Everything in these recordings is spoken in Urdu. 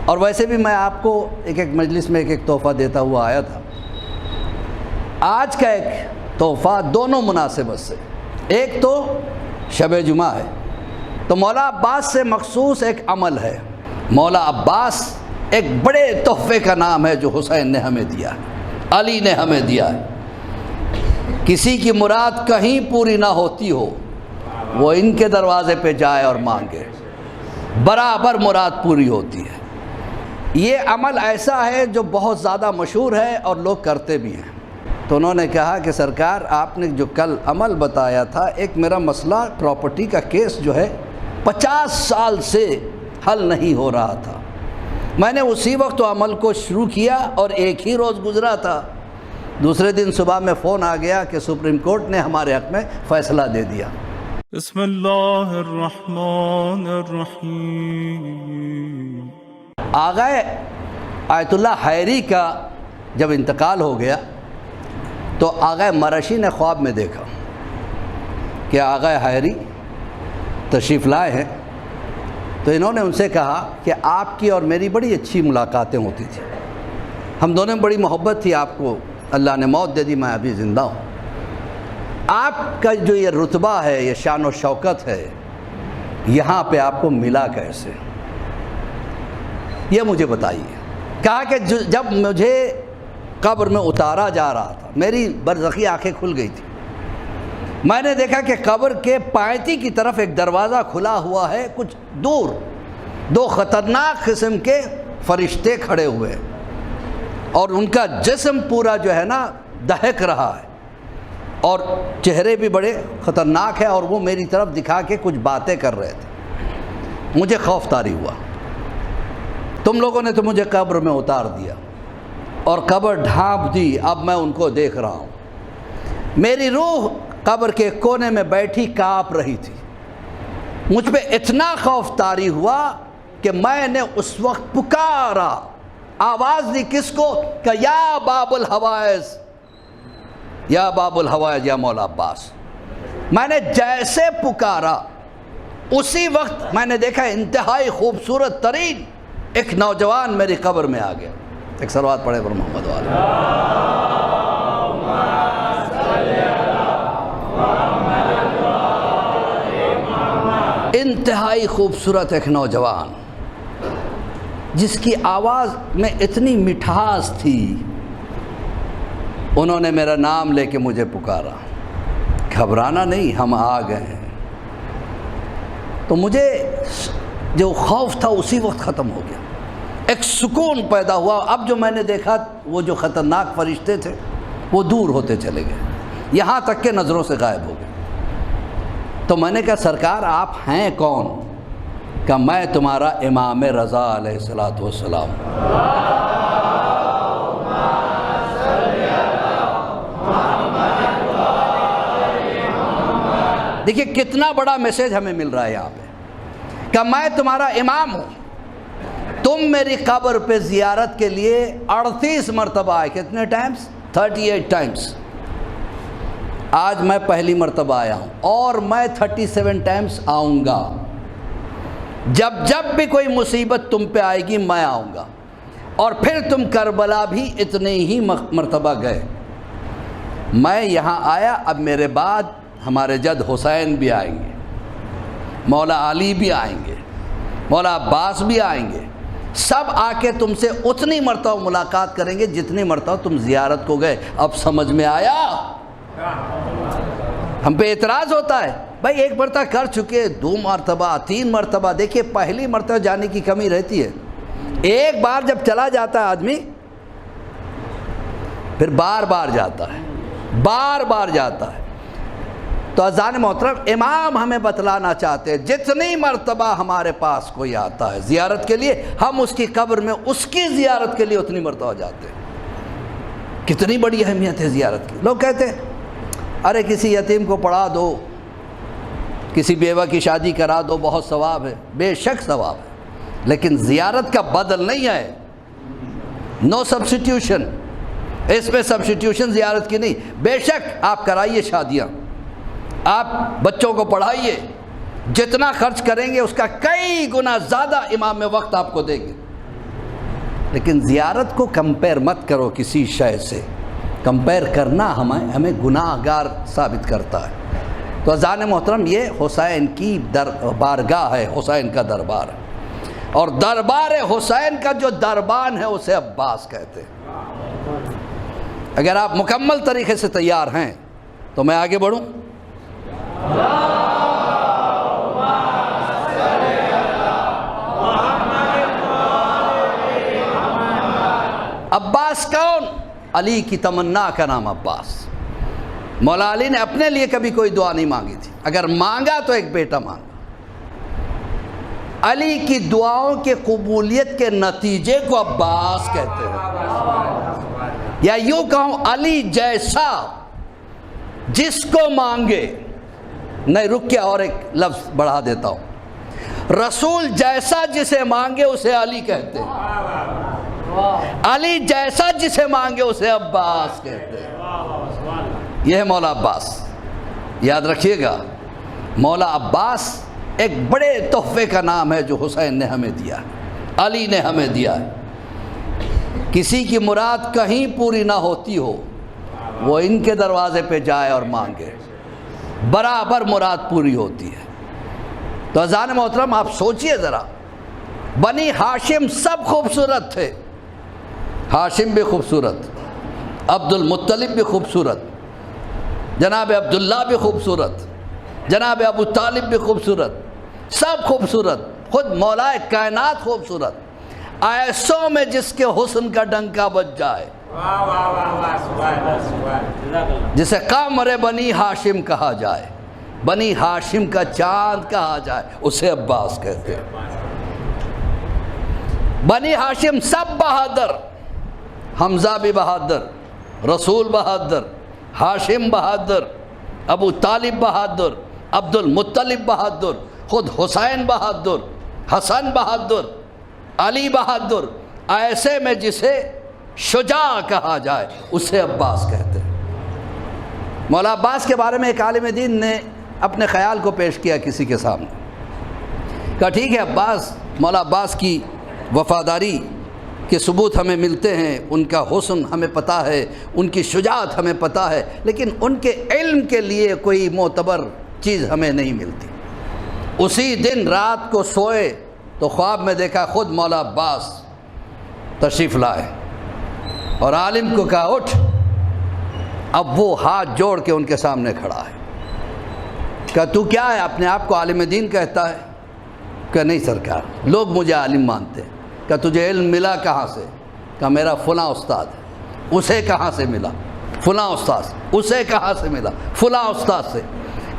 اور ویسے بھی میں آپ کو ایک مجلس میں ایک تحفہ دیتا ہوا آیا تھا۔ آج کا ایک تحفہ دونوں مناسبت سے، ایک تو شب جمعہ ہے، تو مولا عباس سے مخصوص ایک عمل ہے۔ مولا عباس ایک بڑے تحفے کا نام ہے جو حسین نے ہمیں دیا ہے، علی نے ہمیں دیا ہے۔ کسی کی مراد کہیں پوری نہ ہوتی ہو، وہ ان کے دروازے پہ جائے اور مانگے، برابر مراد پوری ہوتی ہے۔ یہ عمل ایسا ہے جو بہت زیادہ مشہور ہے اور لوگ کرتے بھی ہیں۔ تو انہوں نے کہا کہ سرکار آپ نے جو کل عمل بتایا تھا، ایک میرا مسئلہ پراپرٹی کا کیس جو ہے 50 سال سے حل نہیں ہو رہا تھا۔ میں نے اسی وقت عمل کو شروع کیا اور ایک ہی روز گزرا تھا، دوسرے دن صبح میں فون آ گیا کہ سپریم کورٹ نے ہمارے حق میں فیصلہ دے دیا۔ بسم اللہ الرحمن الرحیم۔ آغا آیت اللہ حیری کا جب انتقال ہو گیا تو آغا مرشی نے خواب میں دیکھا کہ آغا حیری تشریف لائے ہیں، تو انہوں نے ان سے کہا کہ آپ کی اور میری بڑی اچھی ملاقاتیں ہوتی تھیں، ہم دونوں میں بڑی محبت تھی، آپ کو اللہ نے موت دے دی، میں ابھی زندہ ہوں، آپ کا جو یہ رتبہ ہے، یہ شان و شوکت ہے، یہاں پہ آپ کو ملا کیسے، یہ مجھے بتائیے۔ کہا کہ جب مجھے قبر میں اتارا جا رہا تھا، میری برزخی آنکھیں کھل گئی تھی، میں نے دیکھا کہ قبر کے پائتی کی طرف ایک دروازہ کھلا ہوا ہے، کچھ دور دو خطرناک قسم کے فرشتے کھڑے ہوئے ہیں اور ان کا جسم پورا جو ہے نا دہک رہا ہے اور چہرے بھی بڑے خطرناک ہیں، اور وہ میری طرف دکھا کے کچھ باتیں کر رہے تھے۔ مجھے خوف طاری ہوا، تم لوگوں نے تو مجھے قبر میں اتار دیا اور قبر ڈھانپ دی، اب میں ان کو دیکھ رہا ہوں، میری روح قبر کے کونے میں بیٹھی کانپ رہی تھی، مجھ پہ اتنا خوف طاری ہوا کہ میں نے اس وقت پکارا، آواز دی کس کو؟ کہ یا باب الحوائز، یا باب الحوائز یا مولا عباس۔ میں نے جیسے پکارا اسی وقت میں نے دیکھا انتہائی خوبصورت ترین ایک نوجوان میری قبر میں آ گیا۔ ایک صلوات پڑھے پر محمد والے۔ انتہائی خوبصورت ایک نوجوان جس کی آواز میں اتنی مٹھاس تھی، انہوں نے میرا نام لے کے مجھے پکارا، گھبرانا نہیں، ہم آ گئے ہیں۔ تو مجھے جو خوف تھا اسی وقت ختم ہو گیا، ایک سکون پیدا ہوا۔ اب جو میں نے دیکھا وہ جو خطرناک فرشتے تھے وہ دور ہوتے چلے گئے، یہاں تک کہ نظروں سے غائب ہو گئے۔ تو میں نے کہا سرکار آپ ہیں کون؟ کہ میں تمہارا امام رضا علیہ الصلوۃ والسلام۔ دیکھیے کتنا بڑا میسج ہمیں مل رہا ہے یہاں پہ، کہ میں تمہارا امام ہوں۔ تم میری قبر پہ زیارت کے لیے 38 مرتبہ آئے، کتنے ٹائمز؟ 38 ٹائمز۔ آج میں پہلی مرتبہ آیا ہوں اور میں 37 ٹائمز آؤں گا۔ جب جب بھی کوئی مصیبت تم پہ آئے گی میں آؤں گا۔ اور پھر تم کربلا بھی اتنے ہی مرتبہ گئے، میں یہاں آیا، اب میرے بعد ہمارے جد حسین بھی آئیں گے، مولا علی بھی آئیں گے، مولا عباس بھی آئیں گے، سب آ کے تم سے اتنی مرتبہ ملاقات کریں گے جتنی مرتبہ تم زیارت کو گئے۔ اب سمجھ میں آیا؟ ہم پہ اعتراض ہوتا ہے، بھائی ایک مرتبہ کر چکے، 2 مرتبہ 3 مرتبہ، دیکھیے پہلی مرتبہ جانے کی کمی رہتی ہے، ایک بار جب چلا جاتا ہے آدمی پھر بار بار جاتا ہے، بار بار جاتا ہے۔ تو عزیزان محترم، امام ہمیں بتلانا چاہتے ہیں جتنی مرتبہ ہمارے پاس کوئی آتا ہے زیارت کے لیے، ہم اس کی قبر میں اس کی زیارت کے لیے اتنی مرتبہ جاتے ہیں۔ کتنی بڑی اہمیت ہے زیارت کی۔ لوگ کہتے ہیں ارے کسی یتیم کو پڑھا دو، کسی بیوہ کی شادی کرا دو، بہت ثواب ہے، بے شک ثواب ہے، لیکن زیارت کا بدل نہیں ہے، نو سبسٹیوشن، اس میں سبسٹیوشن زیارت کی نہیں۔ بے شک آپ کرائیے شادیاں، آپ بچوں کو پڑھائیے، جتنا خرچ کریں گے اس کا کئی گنا زیادہ امام وقت آپ کو دیں گے، لیکن زیارت کو کمپیر مت کرو کسی شے سے، کمپیر کرنا ہمیں گناہ گار ثابت کرتا ہے۔ تو اذان محترم، یہ حسین کی بارگاہ ہے، حسین کا دربار ہے، اور دربار حسین کا جو دربان ہے اسے عباس کہتے ہیں۔ اگر آپ مکمل طریقے سے تیار ہیں تو میں آگے بڑھوں۔ عباس کون؟ علی کی تمنا کا نام عباس۔ مولا علی نے اپنے لیے کبھی کوئی دعا نہیں مانگی تھی، اگر مانگا تو ایک بیٹا مانگا۔ علی کی دعاؤں کے قبولیت کے نتیجے کو عباس کہتے ہیں، یا یوں کہوں علی جیسا جس کو مانگے، نہیں رک کے اور ایک لفظ بڑھا دیتا ہوں، رسول جیسا جسے مانگے اسے علی کہتے ہیں، علی جیسا جسے مانگے اسے عباس کہتے ہیں۔ یہ ہے مولا عباس، یاد رکھیے گا۔ مولا عباس ایک بڑے تحفے کا نام ہے جو حسین نے ہمیں دیا ہے، علی نے ہمیں دیا ہے۔ کسی کی مراد کہیں پوری نہ ہوتی ہو، وہ ان کے دروازے پہ جائے اور مانگے، برابر مراد پوری ہوتی ہے۔ تو اذان محترم، آپ سوچئے ذرا، بنی ہاشم سب خوبصورت تھے، ہاشم بھی خوبصورت، عبد المطلب بھی خوبصورت، جناب عبداللہ بھی خوبصورت، جناب ابو طالب بھی خوبصورت، سب خوبصورت، خود مولا کائنات خوبصورت۔ ایسوں میں جس کے حسن کا ڈنکا بج جائے، جسے قمر بنی ہاشم کہا جائے، بنی ہاشم کا چاند کہا جائے، اسے عباس کہتے ہیں۔ بنی ہاشم سب بہادر، حمزہ بھی بہادر، رسول بہادر، ہاشم بہادر، ابو طالب بہادر، عبد المطلب بہادر، خود حسین بہادر، حسن بہادر، علی بہادر۔ ایسے میں جسے شجاع کہا جائے اسے عباس کہتے ہیں۔ مولا عباس کے بارے میں ایک عالم دین نے اپنے خیال کو پیش کیا کسی کے سامنے، کہا ٹھیک ہے عباس، مولا عباس کی وفاداری کے ثبوت ہمیں ملتے ہیں، ان کا حسن ہمیں پتہ ہے، ان کی شجاعت ہمیں پتہ ہے، لیکن ان کے علم کے لیے کوئی معتبر چیز ہمیں نہیں ملتی۔ اسی دن رات کو سوئے تو خواب میں دیکھا خود مولا عباس تشریف لائے اور عالم کو کہا اٹھ۔ اب وہ ہاتھ جوڑ کے ان کے سامنے کھڑا ہے، کہا تو کیا ہے، اپنے آپ کو عالم دین کہتا ہے؟ کہا نہیں سرکار، لوگ مجھے عالم مانتے ہیں۔ کہا تجھے علم ملا کہاں سے؟ کہا میرا فلاں استاد ہے۔ اسے کہاں سے ملا؟ فلاں استاد سے۔ اسے کہاں سے ملا؟ فلاں استاد سے۔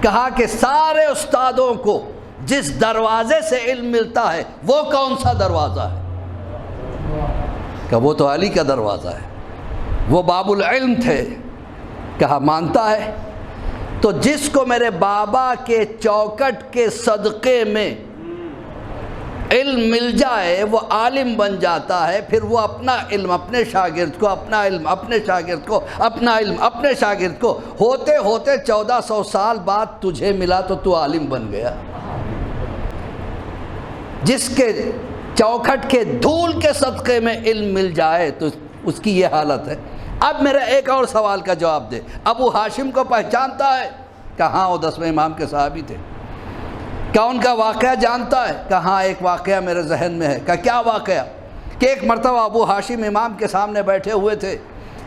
کہا کہ سارے استادوں کو جس دروازے سے علم ملتا ہے وہ کون سا دروازہ ہے؟ کہا وہ تو علی کا دروازہ ہے، وہ باب العلم تھے۔ کہا مانتا ہے؟ تو جس کو میرے بابا کے چوکٹ کے صدقے میں علم مل جائے وہ عالم بن جاتا ہے، پھر وہ اپنا علم اپنے شاگرد کو، اپنا علم اپنے شاگرد کو، اپنا علم اپنے شاگرد کو، ہوتے ہوتے 1400 سال بعد تجھے ملا تو تو عالم بن گیا۔ جس کے چوکھٹ کے دھول کے صدقے میں علم مل جائے تو اس کی یہ حالت ہے۔ اب میرا ایک اور سوال کا جواب دے، ابو ہاشم کو پہچانتا ہے؟ کہاں وہ 10ویں امام کے صحابی تھے۔ کیا ان کا واقعہ جانتا ہے؟ کہاں ایک واقعہ میرے ذہن میں ہے۔ کیا واقعہ؟ کہ ایک مرتبہ ابو ہاشم امام کے سامنے بیٹھے ہوئے تھے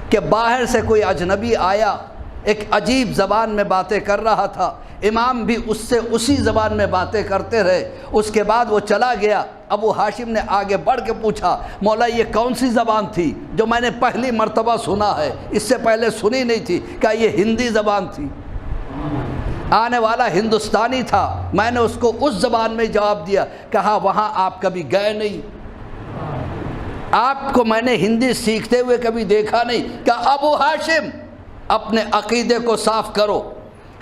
کہ باہر سے کوئی اجنبی آیا، ایک عجیب زبان میں باتیں کر رہا تھا، امام بھی اس سے اسی زبان میں باتیں کرتے رہے۔ اس کے بعد وہ چلا گیا۔ ابو ہاشم نے آگے بڑھ کے پوچھا مولا یہ کون سی زبان تھی جو میں نے پہلی مرتبہ سنا ہے، اس سے پہلے سنی نہیں تھی؟ کہا یہ ہندی زبان تھی، آنے والا ہندوستانی تھا، میں نے اس کو اس زبان میں جواب دیا۔ کہا وہاں آپ کبھی گئے نہیں، آپ کو میں نے ہندی سیکھتے ہوئے کبھی دیکھا نہیں۔ کہا ابو ہاشم اپنے عقیدے کو صاف کرو،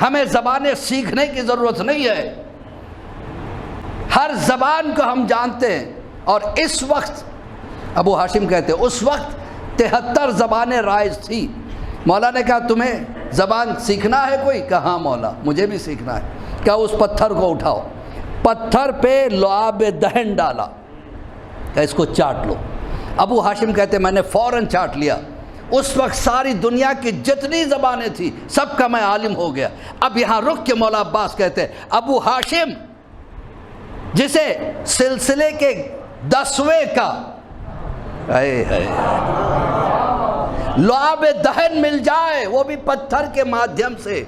ہمیں زبانیں سیکھنے کی ضرورت نہیں ہے، ہر زبان کو ہم جانتے ہیں۔ اور اس وقت ابو ہاشم کہتے ہیں اس وقت 73 زبانیں رائج تھی۔ مولا نے کہا تمہیں زبان سیکھنا ہے کوئی؟ کہا ہاں مولا مجھے بھی سیکھنا ہے۔ کہا اس پتھر کو اٹھاؤ، پتھر پہ لعاب دہن ڈالا، کہا اس کو چاٹ لو۔ ابو ہاشم کہتے میں نے فوراً چاٹ لیا، اس وقت ساری دنیا کی جتنی زبانیں تھیں سب کا میں عالم ہو گیا۔ اب یہاں رک کے مولا عباس کہتے ابو ہاشم جسے سلسلے کے 10ویں کا لعاب دہن مل جائے، وہ بھی پتھر کے مادھیم سے،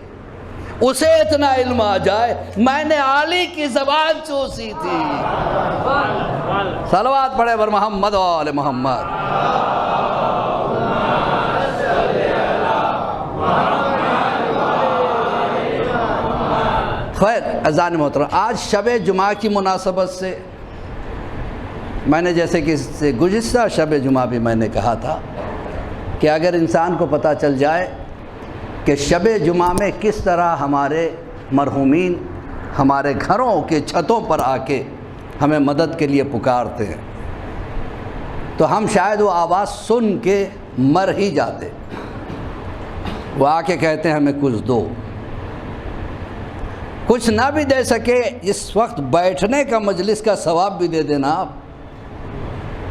اسے اتنا علم آ جائے میں نے علی کی زبان چوسی تھی۔ صلوات پڑھے بر محمد و آل محمد۔ خیر عزیزان محترم، آج شب جمعہ کی مناسبت سے میں نے جیسے کہ گزشتہ شب جمعہ بھی میں نے کہا تھا کہ اگر انسان کو پتہ چل جائے کہ شب جمعہ میں کس طرح ہمارے مرحومین ہمارے گھروں کے چھتوں پر آ کے ہمیں مدد کے لیے پکارتے ہیں تو ہم شاید وہ آواز سن کے مر ہی جاتے۔ وہ آ کے کہتے ہیں ہمیں کچھ دو، کچھ نہ بھی دے سکے اس وقت بیٹھنے کا مجلس کا ثواب بھی دے دینا آپ،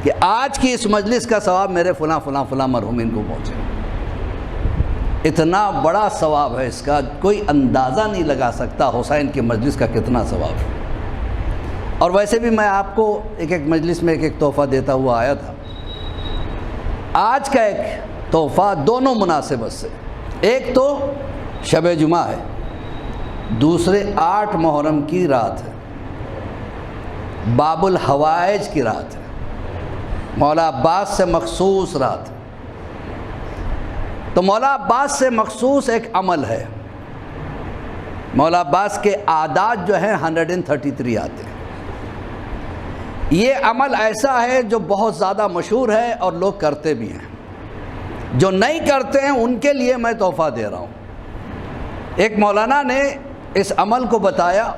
کہ آج کی اس مجلس کا ثواب میرے فلاں فلاں فلاں مرحومین کو پہنچے۔ اتنا بڑا ثواب ہے اس کا، کوئی اندازہ نہیں لگا سکتا حسین کی مجلس کا کتنا ثواب ہے۔ اور ویسے بھی میں آپ کو ایک ایک مجلس میں ایک ایک تحفہ دیتا ہوا آیا تھا۔ آج کا ایک تحفہ دونوں مناسبت سے، ایک تو شب جمعہ ہے، دوسرے 8 محرم کی رات ہے، باب الحوائج کی رات ہے، مولا عباس سے مخصوص رات ہے۔ تو مولا عباس سے مخصوص ایک عمل ہے، مولا عباس کے عادات جو ہیں 133 آتے ہیں۔ یہ عمل ایسا ہے جو بہت زیادہ مشہور ہے اور لوگ کرتے بھی ہیں، جو نہیں کرتے ہیں ان کے لیے میں تحفہ دے رہا ہوں۔ ایک مولانا نے اس عمل کو بتایا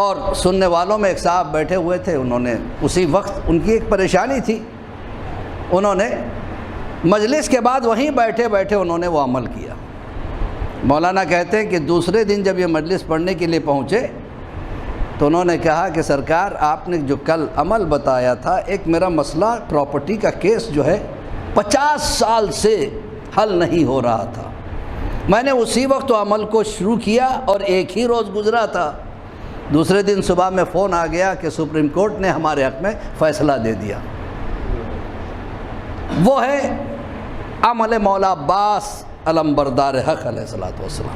اور سننے والوں میں ایک صاحب بیٹھے ہوئے تھے، انہوں نے اسی وقت ان کی ایک پریشانی تھی، انہوں نے مجلس کے بعد وہیں بیٹھے بیٹھے انہوں نے وہ عمل کیا۔ مولانا کہتے ہیں کہ دوسرے دن جب یہ مجلس پڑھنے کے لیے پہنچے تو انہوں نے کہا کہ سرکار آپ نے جو کل عمل بتایا تھا، ایک میرا مسئلہ پراپرٹی کا کیس جو ہے 50 سال سے حل نہیں ہو رہا تھا، میں نے اسی وقت عمل کو شروع کیا اور ایک ہی روز گزرا تھا، دوسرے دن صبح میں فون آ گیا کہ سپریم کورٹ نے ہمارے حق میں فیصلہ دے دیا۔ وہ ہے عمل مولا عباس علمبردار حق علیہ الصلوۃ والسلام۔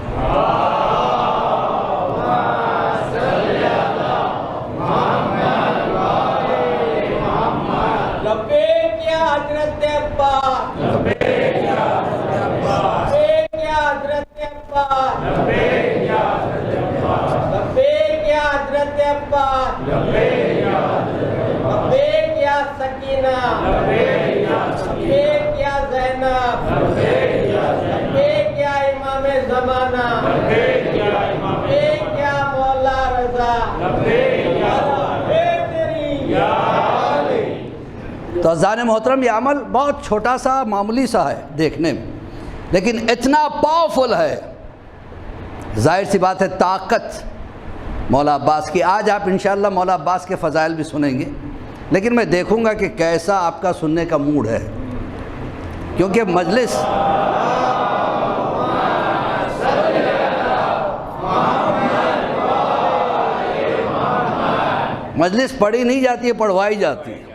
تو عزیزان محترم، یہ عمل بہت چھوٹا سا معمولی سا ہے دیکھنے میں، لیکن اتنا پاورفل ہے، ظاہر سی بات ہے طاقت مولا عباس کی۔ آج آپ انشاءاللہ مولا عباس کے فضائل بھی سنیں گے، لیکن میں دیکھوں گا کہ کیسا آپ کا سننے کا موڈ ہے، کیونکہ مجلس پڑھی نہیں جاتی ہے، پڑھوائی جاتی ہے۔